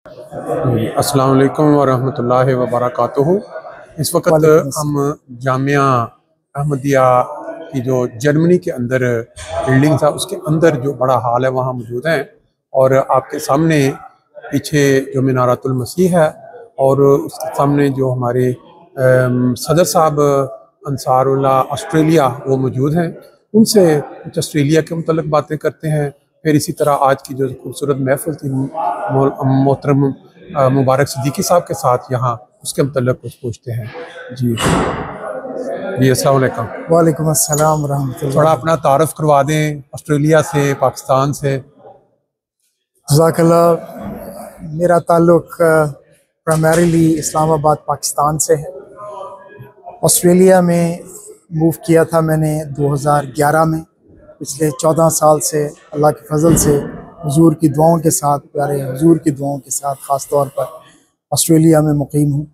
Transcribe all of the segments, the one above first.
अस्सलाम वालेकुम वरहमतुल्लाहि वबरकातुहू। इस वक्त हम जामिया अहमदिया की जो जर्मनी के अंदर बिल्डिंग था उसके अंदर जो बड़ा हॉल है वहाँ मौजूद हैं और आपके सामने पीछे जो मीनारतुल मसीह है और उसके सामने जो हमारे सदर साहब अंसारुल्लाह ऑस्ट्रेलिया वो मौजूद हैं। उनसे कुछ ऑस्ट्रेलिया के मुतल्लिक़ बातें करते हैं। फिर इसी तरह आज की जो खूबसूरत महफिल थी मोहतरम मुबारक सिद्दीकी साहब के साथ यहाँ उसके मुतल्लिक़ कुछ पूछते हैं। जी जी अस्सलाम वालेकुम। वालेकुम अस्सलाम रहमतुल्लाह। थोड़ा अपना तारुफ करवा दें ऑस्ट्रेलिया से, पाकिस्तान से। जज़ाकल्लाह। मेरा ताल्लुक़ प्राइमरीली इस्लामाबाद पाकिस्तान से है। ऑस्ट्रेलिया में मूव किया था मैंने 2011 में। पिछले 14 साल से अल्लाह के फजल से हुजूर की दुआओं के साथ, प्यारे हुजूर की दुआओं के साथ ख़ास तौर पर ऑस्ट्रेलिया में मुक़ीम हूँ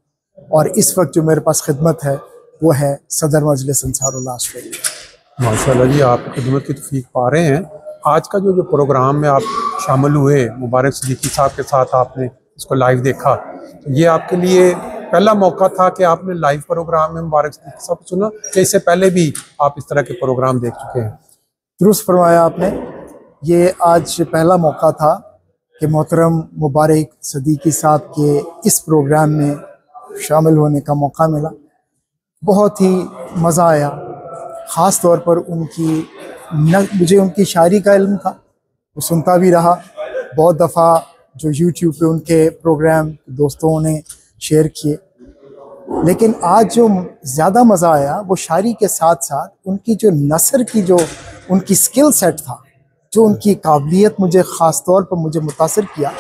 और इस वक्त जो मेरे पास खिदमत है वो है सदर मजलिस अंसारुल्लाह ऑस्ट्रेलिया। माशाल्लाह जी, आप खिदमत की तौफीक पा रहे हैं। आज का जो प्रोग्राम में आप शामिल हुए, मुबारक सिद्दीकी साहब के साथ आपने इसको लाइव देखा, तो ये आपके लिए पहला मौका था कि आपने लाइव प्रोग्राम में मुबारक सिद्दीकी साहब सुना, कि इससे पहले भी आप इस तरह के प्रोग्राम देख चुके हैं? दुरुस्त फरमाया आपने। ये आज पहला मौका था कि मोहतरम मुबारक सिद्दीकी साहब के इस प्रोग्राम में शामिल होने का मौका मिला। बहुत ही मज़ा आया। ख़ास तौर पर मुझे उनकी शायरी का इल्म था, वो सुनता भी रहा। बहुत दफ़ा जो यूट्यूब पे उनके प्रोग्राम दोस्तों ने शेयर किए, लेकिन आज जो ज़्यादा मज़ा आया वो शायरी के साथ साथ उनकी जो नसर की जो उनकी स्किल सेट था, जो उनकी काबिलियत मुझे ख़ास तौर पर मुझे मुतासिर किया,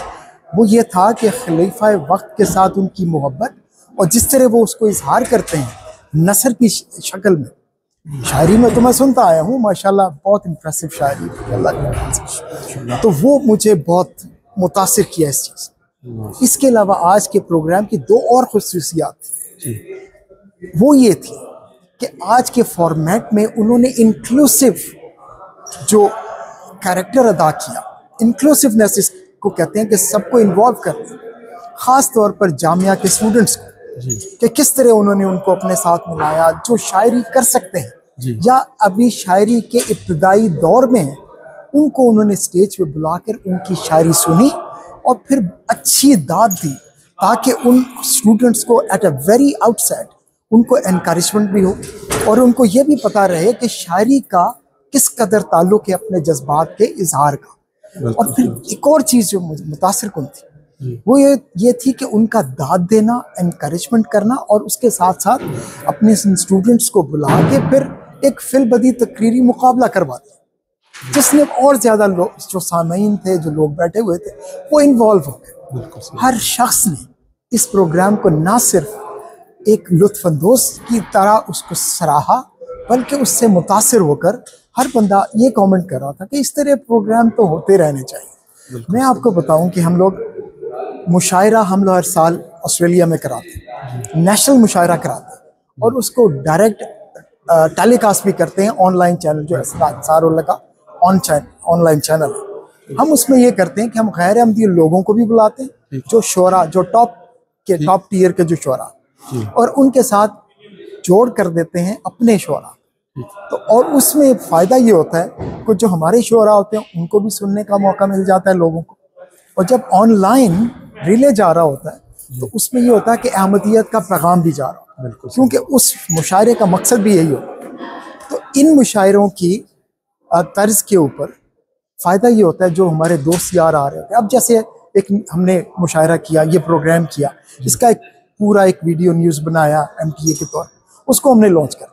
वो ये था कि खलीफा वक्त के साथ उनकी मोहब्बत और जिस तरह वो उसको इजहार करते हैं नसर की शक्ल में। शायरी में तो मैं सुनता आया हूँ, माशाल्लाह बहुत इम्प्रेसिव शायरी, अल्लाह। तो वो मुझे बहुत मुतासिर किया इस चीज़। इसके अलावा आज के प्रोग्राम की दो और खुसूसियात थी। वो ये थी कि आज के फॉर्मेट में उन्होंने इंक्लूसिव जो कैरेक्टर अदा किया, इंक्लूसिवनेस इसको कहते हैं कि सबको इन्वॉल्व करते हैं, ख़ास तौर पर जामिया के स्टूडेंट्स को, कि किस तरह उन्होंने उनको अपने साथ मिलाया। जो शायरी कर सकते हैं या अभी शायरी के इब्तिदाई दौर में हैं, उनको उन्होंने स्टेज पे बुलाकर उनकी शायरी सुनी और फिर अच्छी दाद दी, ताकि उन स्टूडेंट्स को एट अ वेरी आउटसेट उनको एनकरेजमेंट भी हो और उनको ये भी पता रहे कि शायरी का किस कदर ताल्लुक़ है अपने जज्बात के इजहार का। और फिर एक और चीज़ जो मुझे मुतासिर कुन थी वो ये थी कि उनका दाद देना, एनकरेजमेंट करना और उसके साथ साथ अपने स्टूडेंट्स को बुला के फिर एक फिलबदी तकरीरी मुकाबला करवा दिया, जिसने और ज़्यादा लोग जो सामीन थे, जो लोग बैठे हुए थे, वो इन्वॉल्व हो गए। हर शख्स ने इस प्रोग्राम को ना सिर्फ एक लुत्फानंदोज़ की तरह उसको सराहा, बल्कि उससे मुतासिर होकर हर बंदा ये कमेंट कर रहा था कि इस तरह प्रोग्राम तो होते रहने चाहिए। मैं आपको बताऊं कि हम लोग मुशायरा हर साल ऑस्ट्रेलिया में कराते हैं, नेशनल मुशायरा कराते हैं और उसको डायरेक्ट टेलीकास्ट भी करते हैं ऑनलाइन चैनल, जो अंसारुल्लाह का ऑनलाइन चैनल है। हम उसमें ये करते हैं कि हम गैर अहमदी लोगों को भी बुलाते हैं, जो शोरा, जो टॉप टियर के जो शोरा, और उनके साथ जोड़ कर देते हैं अपने शोरा। तो और उसमें फ़ायदा ये होता है कि जो हमारे शोरा होते हैं उनको भी सुनने का मौका मिल जाता है लोगों को, और जब ऑनलाइन रिले जा रहा होता है तो उसमें ये होता है कि अहमदियत का पैगाम भी जा रहा है, क्योंकि उस मुशायरे का मकसद भी यही होता है। तो इन मुशायरों की तर्ज के ऊपर फ़ायदा ये होता है, जो हमारे दोस्त यार आ रहे होते हैं। अब जैसे एक हमने मुशायरा किया, ये प्रोग्राम किया, इसका एक पूरा एक वीडियो न्यूज़ बनाया MTA के तौर, उसको हमने लॉन्च कर।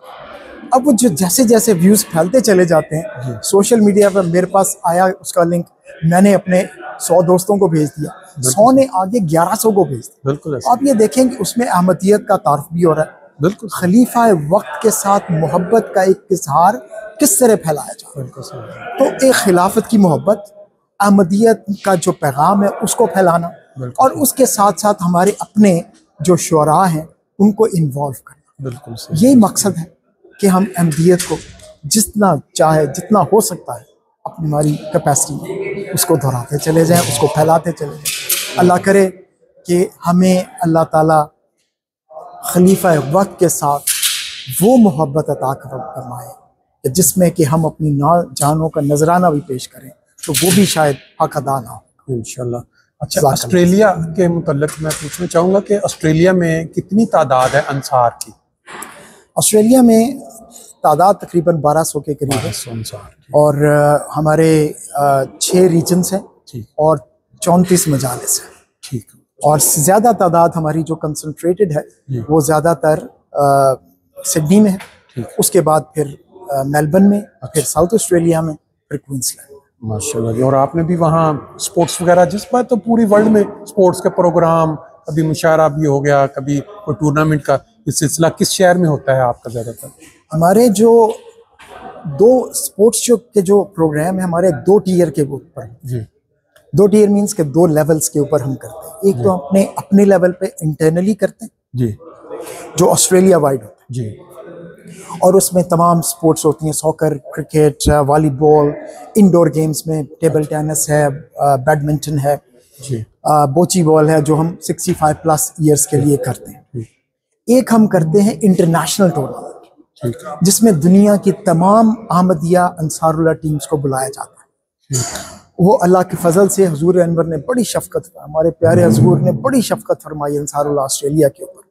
अब वो जो जैसे जैसे व्यूज़ फैलते चले जाते हैं सोशल मीडिया पर, मेरे पास आया उसका लिंक, मैंने अपने 100 दोस्तों को भेज दिया, 100 ने आगे 1100 को भेज दिया। आप ये देखें कि उसमें अहमदियत का तारुफ भी हो रहा है, बिल्कुल खलीफा वक्त के साथ मोहब्बत का एक इजहार किस तरह फैलाया जाए। तो एक खिलाफत की मोहब्बत, अहमदियत का जो पैगाम है उसको फैलाना, और उसके साथ साथ हमारे अपने जो शुरा हैं उनको इन्वॉल्व करना, बिल्कुल यही मकसद है कि हम अहमदियत को जितना चाहे, जितना हो सकता है अपनी हमारी कैपेसिटी में उसको दोहराते चले जाएं, उसको फैलाते चले जाएं। अल्लाह करे कि हमें अल्लाह ताला खलीफा वक्त के साथ वो मोहब्बत अता फरमाए कि जिसमें कि हम अपनी जानों का नजराना भी पेश करें, तो वो भी शायद हक अदा ना हो इंशाल्लाह। अच्छा, ऑस्ट्रेलिया के मुतल्लिक मैं पूछना चाहूँगा कि ऑस्ट्रेलिया में कितनी तादाद है अंसार की? ऑस्ट्रेलिया में तादाद तकरीबन 1200 के करीब है और हमारे 6 रीजन्स हैं और 34 मजालिस हैं। ठीक। और ज़्यादा तादाद हमारी जो कंसंट्रेटेड है वो ज़्यादातर सिडनी में है, उसके बाद फिर मेलबर्न में, फिर साउथ ऑस्ट्रेलिया में, फिर क्वींसलैंड। माशाल्लाह। और आपने भी वहाँ स्पोर्ट्स वगैरह, जिस बात तो पूरी वर्ल्ड में स्पोर्ट्स के प्रोग्राम, कभी मुशायरा भी हो गया, कभी कोई टूर्नामेंट का ये सिलसिला किस शहर में होता है आपका ज़्यादातर? हमारे जो 2 स्पोर्ट्स के जो प्रोग्राम है हमारे 2 टीयर के ऊपर जी। 2 टीयर मीन्स के 2 लेवल्स के ऊपर हम करते हैं। एक तो अपने लेवल पे इंटरनली करते हैं जी, जो ऑस्ट्रेलिया वाइड होता है जी, और उसमें तमाम स्पोर्ट्स होती हैं, soccer, cricket, volleyball, indoor games में टेबल टेनिस है, बैडमिंटन है जी, बोची बॉल है, जो हम 65 प्लस ईयर्स के लिए करते हैं। एक हम करते हैं इंटरनेशनल टूर्नामेंट, जिसमें दुनिया की तमाम अहमदिया अंसारुल्लाह टीम्स को बुलाया जाता है। वो अल्लाह के फजल से हुजूर अनवर ने बड़ी शफकत, हमारे प्यारे हुजूर ने बड़ी शफकत फरमाई अंसारुल्लाह ऑस्ट्रेलिया के ऊपर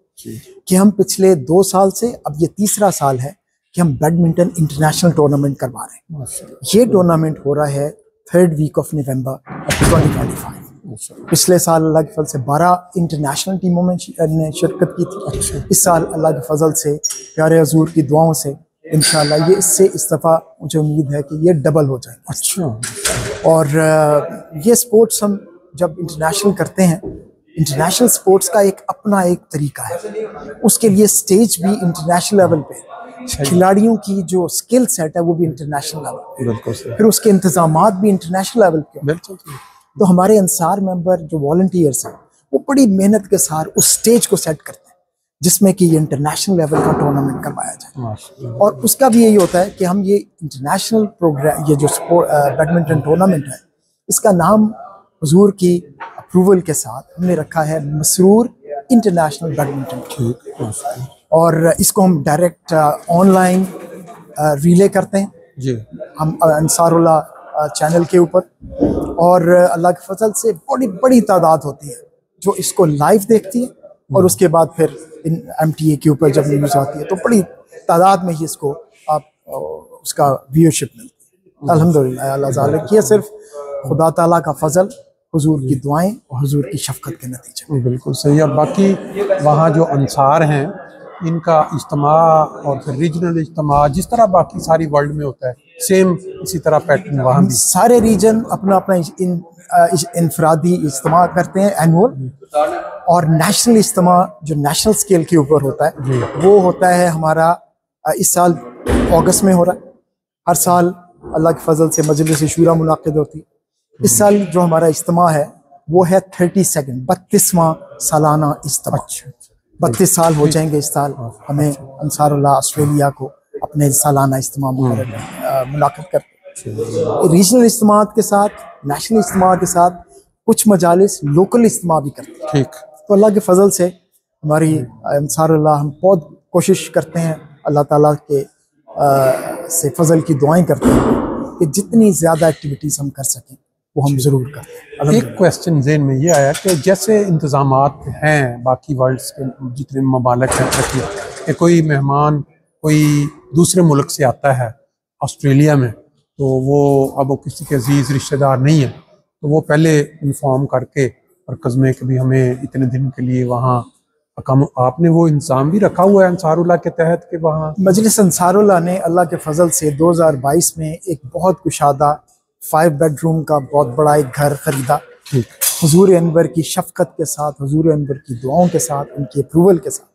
कि हम पिछले 2 साल से, अब ये 3रा साल है कि हम बैडमिंटन इंटरनेशनल टूर्नामेंट करवा रहे हैं। ये टूर्नामेंट हो रहा है 3rd वीक ऑफ नवंबर 2025। पिछले साल अल्लाह के फजल से 12 इंटरनेशनल टीमों में ने शिरकत की थी। इस साल अल्लाह के फजल से, प्यारे हुजूर की दुआओं से इंशाल्लाह ये इससे इस दफ़ा मुझे उम्मीद है कि ये डबल हो जाए। अच्छा। और ये स्पोर्ट्स हम जब इंटरनेशनल करते हैं, इंटरनेशनल स्पोर्ट्स का एक तरीका है, उसके लिए स्टेज भी इंटरनेशनल लेवल पे, खिलाड़ियों की जो स्किल सेट है वो भी इंटरनेशनल लेवल पे, फिर उसके इंतजामात भी इंटरनेशनल लेवल पे। तो हमारे अंसार मेंबर जो वॉलंटियर्स हैं वो बड़ी मेहनत के साथ उस स्टेज को सेट करते हैं जिसमें कि ये इंटरनेशनल लेवल का टूर्नामेंट करवाया जाए। और उसका भी यही होता है कि हम ये इंटरनेशनल प्रोग्राम, ये जो बैडमिंटन टूर्नामेंट है, इसका नाम हुजूर की अप्रूवल के साथ हमने रखा है मसरूर इंटरनेशनल बैडमिंटन। और इसको हम डायरेक्ट ऑनलाइन रिले करते हैं जी, हम अंसारुल्लाह चैनल के ऊपर, और अल्लाह के फजल से बड़ी बड़ी तादाद होती है जो इसको लाइव देखती है, और उसके बाद फिर इन MTA के ऊपर जब न्यूज़ आती है तो बड़ी तादाद में ही इसको आप उसका व्यूअरशिप मिलती है। अल्हम्दुलिल्लाह, अल्लाह ज़ालिम किया, सिर्फ खुदा ताला का फजल, हुजूर की दुआएं और हुजूर की शफकत के नतीजे। बिल्कुल सही। और बाकी वहाँ जो अंसार हैं, इनका इज्तिमा और फिर रीजनल इज्तिमा जिस तरह बाकी सारी वर्ल्ड में होता है, सेम इसी तरह पैटर्न वहाँ भी? सारे रीजन अपना अपना इनफरादी इज्तिमा करते हैं एनुअल, और नेशनल इज्तिमा जो नेशनल स्केल के ऊपर होता है वो होता है हमारा इस साल अगस्त में हो रहा है। हर साल अल्लाह के फजल से मजलिस शूरा मुनाकिद होती है। इस साल जो हमारा इज्तिमा है वो है 32वां सालाना इज्तिमा। 32 साल हो जाएंगे इस साल हमें अंसारुल्लाह ऑस्ट्रेलिया को अपने सालाना इज्तिमा मुनाकिद करते हैं। रीजनल इज्तिमा के साथ, नेशनल इज्तिमा के साथ कुछ मजालिस लोकल इज्तिमा भी करते हैं। ठीक। तो अल्लाह के फजल से हमारी अंसारुल्लाह, हम बहुत कोशिश करते हैं, अल्लाह ताला के से फजल की दुआएं करते हैं कि जितनी ज़्यादा एक्टिविटीज़ हम कर सकें वो हम ज़रूर करते हैं। एक क्वेश्चन ज़हन में ये आया कि जैसे इंतज़ामात हैं बाकी वर्ल्ड के जितने ममालिक हैं कि कोई मेहमान कोई दूसरे मुल्क से आता है ऑस्ट्रेलिया में, तो वो अब वो किसी के अजीज़ रिश्तेदार नहीं है, तो वो पहले इन्फॉर्म करके मरकज़ में कि भी हमें इतने दिन के लिए वहाँ आपने वो इंतज़ाम भी रखा हुआ है अंसारुल्लाह के तहत कि वहाँ? मजलिस अंसारुल्लाह ने अल्लाह के फजल से 2022 में एक बहुत कुशादा 5 बेडरूम का बहुत बड़ा एक घर खरीदा। हुजूर अनवर की शफकत के साथ, हुजूर अनवर की दुआओं के साथ, उनकी अप्रूवल के साथ,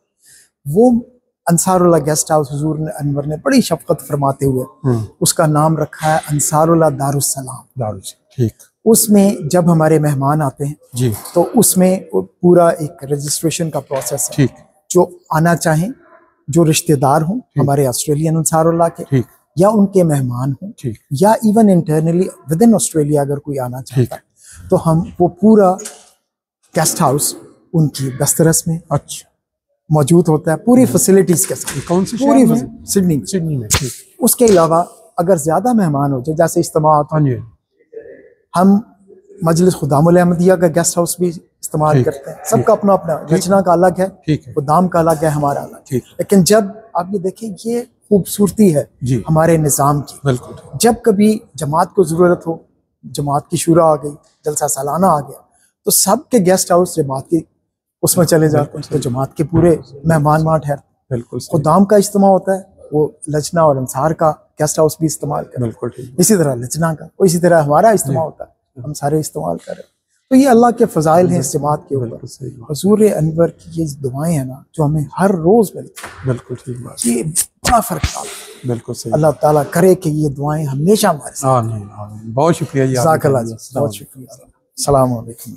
वो अंसारुल्लाह गेस्ट हाउस हुजूर अनवर ने बड़ी शफकत फरमाते हुए उसका नाम रखा है अंसारुल्लाह दारुस्सलाम। ठीक। उसमें जब हमारे मेहमान आते हैं जी, तो उसमें पूरा एक रजिस्ट्रेशन का प्रोसेस है। ठीक। जो आना चाहें, जो रिश्तेदार हों हमारे ऑस्ट्रेलियन अंसारुल्लाह के, या उनके मेहमान हों, या even internally with in Australia अगर कोई आना चाहता है, तो हम वो पूरा गेस्ट हाउस उनकी दस्तरस में अच्छा, मौजूद होता है पूरी फैसिलिटीज के साथ। कौन सी पूरी शहर में? सिडनी में। सिडनी में। ठीक। उसके अलावा अगर ज्यादा मेहमान हो जाए, जैसे इज्तिमा, हाँ जी, हम मजलिस खुदामुल अहमदिया का गेस्ट हाउस भी इस्तेमाल ठीक, करते हैं। सबका अपना अपना, रचना का अलग है, ठीक है, खुदाम का अलग है, हमारा अलग। ठीक। लेकिन जब आप ये देखें, ये खूबसूरती है जी, हमारे निज़ाम की। बिल्कुल। जब कभी जमात को ज़रूरत हो, जमात की शुरा आ गई, जलसा सालाना आ गया, तो सब के गेस्ट हाउस जमात की उसमें चले जाते हैं, तो जमात के पूरे मेहमान वहाँ ठहरते। बिल्कुल सही। खुदाम का इज्तिमा होता है, वो लजना और अंसार का गेस्ट हाउस भी इस्तेमाल करते हैं। बिल्कुल ठीक। इसी तरह लजना का, और इसी तरह हमारा इस्तेमाल होता है, हम सारे इस्तेमाल कर रहे हैं। तो ये अल्लाह के फजाइल हैं इस जमात के ऊपर। बिल्कुल सही बात। हुजूर अनवर की ये दुआएं हैं ना, जो हमें हर रोज मिलती हैं, बिल्कुल ठीक बात। ये बड़ा फर्क डालता है। बिल्कुल सही। अल्लाह ताला करे कि ये दुआएं हमेशा हमारे साथ। आमीन आमीन। बहुत शुक्रिया जी, जज़ाकल्लाह जी, बहुत शुक्रिया। अस्सलाम वालेकुम।